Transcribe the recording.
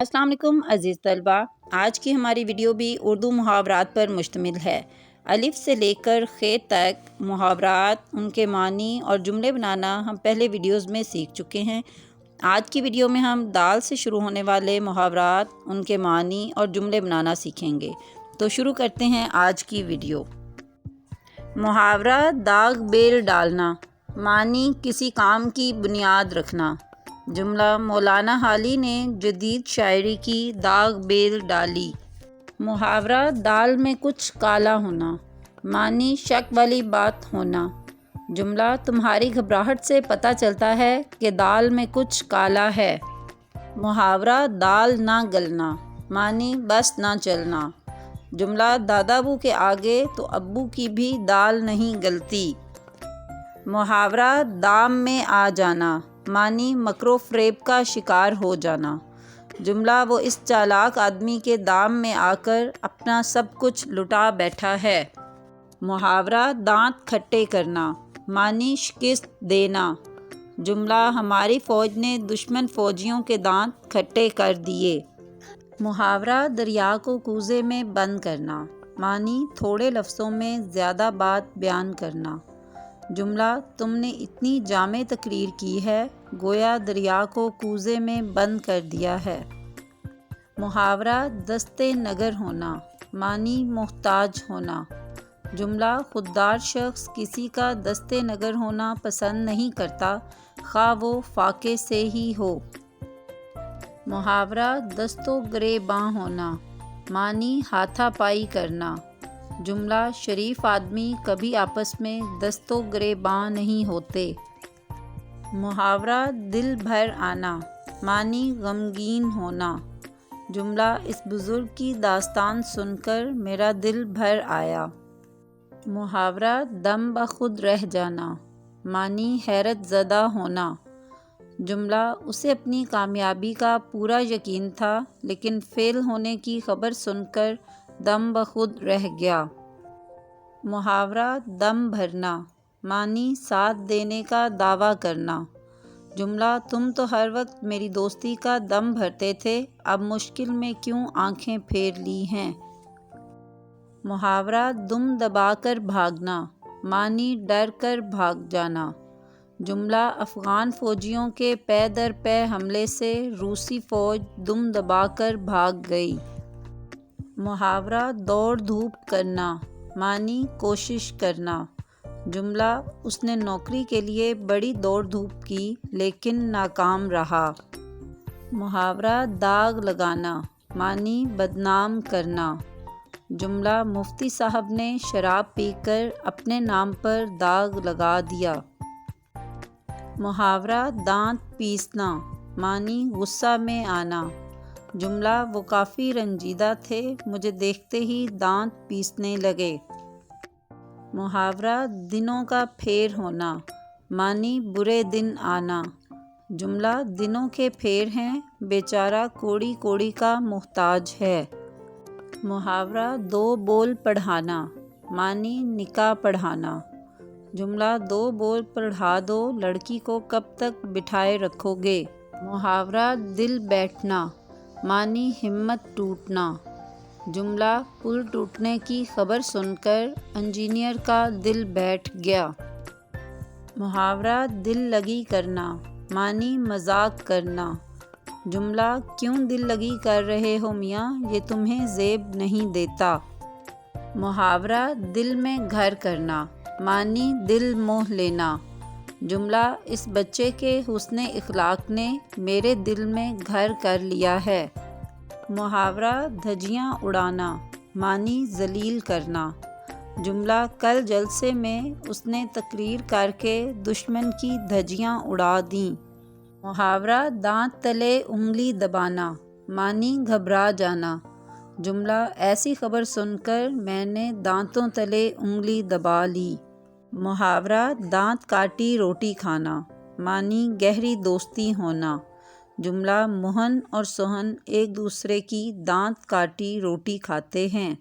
السلام علیکم عزیز طلبہ، آج کی ہماری ویڈیو بھی اردو محاورات پر مشتمل ہے۔ الف سے لے کر خ تک محاورات، ان کے معنی اور جملے بنانا ہم پہلے ویڈیوز میں سیکھ چکے ہیں۔ آج کی ویڈیو میں ہم دال سے شروع ہونے والے محاورات، ان کے معنی اور جملے بنانا سیکھیں گے۔ تو شروع کرتے ہیں آج کی ویڈیو۔ محاورہ داغ بیل ڈالنا، معنی کسی کام کی بنیاد رکھنا۔ جملہ مولانا حالی نے جدید شاعری کی داغ بیل ڈالی۔ محاورہ دال میں کچھ کالا ہونا، معنی شک والی بات ہونا۔ جملہ تمہاری گھبراہٹ سے پتہ چلتا ہے کہ دال میں کچھ کالا ہے۔ محاورہ دال نہ گلنا، معنی بس نہ چلنا۔ جملہ دادا ابو کے آگے تو ابو کی بھی دال نہیں گلتی۔ محاورہ دام میں آ جانا، معنی مکر و فریب کا شکار ہو جانا۔ جملہ وہ اس چالاک آدمی کے دام میں آ کر اپنا سب کچھ لٹا بیٹھا ہے۔ محاورہ دانت کھٹے کرنا، معنی شکست دینا۔ جملہ ہماری فوج نے دشمن فوجیوں کے دانت کھٹے کر دیے۔ محاورہ دریا کو کوزے میں بند کرنا، معنی تھوڑے لفظوں میں زیادہ بات بیان کرنا۔ جملہ تم نے اتنی جامع تقریر کی ہے، گویا دریا کو کوزے میں بند کر دیا ہے۔ محاورہ دست نگر ہونا، معنی محتاج ہونا۔ جملہ خوددار شخص کسی کا دست نگر ہونا پسند نہیں کرتا، خواہ وہ فاقے سے ہی ہو۔ محاورہ دست و گریباں ہونا، معنی ہاتھا پائی کرنا۔ جملہ شریف آدمی کبھی آپس میں دست و گریباں نہیں ہوتے۔ محاورہ دل بھر آنا، معنی غمگین ہونا۔ جملہ اس بزرگ کی داستان سن کر میرا دل بھر آیا۔ محاورہ دم بخود رہ جانا، معنی حیرت زدہ ہونا۔ جملہ اسے اپنی کامیابی کا پورا یقین تھا، لیکن فیل ہونے کی خبر سن کر دم بخود رہ گیا۔ محاورہ دم بھرنا، معنی ساتھ دینے کا دعویٰ کرنا۔ جملہ تم تو ہر وقت میری دوستی کا دم بھرتے تھے، اب مشکل میں کیوں آنکھیں پھیر لی ہیں۔ محاورہ دم دبا کر بھاگنا، معنی ڈر کر بھاگ جانا۔ جملہ افغان فوجیوں کے پے در پے حملے سے روسی فوج دم دبا کر بھاگ گئی۔ محاورہ دوڑ دھوپ کرنا، معنی کوشش کرنا۔ جملہ اس نے نوکری کے لیے بڑی دوڑ دھوپ کی لیکن ناکام رہا۔ محاورہ داغ لگانا، معنی بدنام کرنا۔ جملہ مفتی صاحب نے شراب پی کر اپنے نام پر داغ لگا دیا۔ محاورہ دانت پیسنا، معنی غصہ میں آنا۔ جملہ وہ کافی رنجیدہ تھے، مجھے دیکھتے ہی دانت پیسنے لگے۔ محاورہ دنوں کا پھیر ہونا، معنی برے دن آنا۔ جملہ دنوں کے پھیر ہیں، بیچارہ کوڑی کوڑی کا محتاج ہے۔ محاورہ دو بول پڑھانا، معنی نکاح پڑھانا۔ جملہ دو بول پڑھا دو، لڑکی کو کب تک بٹھائے رکھو گے۔ محاورہ دل بیٹھنا، معنی ہمت ٹوٹنا۔ جملہ پل ٹوٹنے کی خبر سن کر انجینئر کا دل بیٹھ گیا۔ محاورہ دل لگی کرنا، معنی مذاق کرنا۔ جملہ کیوں دل لگی کر رہے ہو میاں، یہ تمہیں زیب نہیں دیتا۔ محاورہ دل میں گھر کرنا، معنی دل موہ لینا۔ جملہ اس بچے کے حسن اخلاق نے میرے دل میں گھر کر لیا ہے۔ محاورہ دھجیاں اڑانا، معنی ذلیل کرنا۔ جملہ کل جلسے میں اس نے تقریر کر کے دشمن کی دھجیاں اڑا دیں۔ محاورہ دانت تلے انگلی دبانا، معنی گھبرا جانا۔ جملہ ایسی خبر سن کر میں نے دانتوں تلے انگلی دبا لی۔ محاورہ دانت کاٹی روٹی کھانا، معنی گہری دوستی ہونا۔ جملہ موہن اور سوہن ایک دوسرے کی دانت کاٹی روٹی کھاتے ہیں۔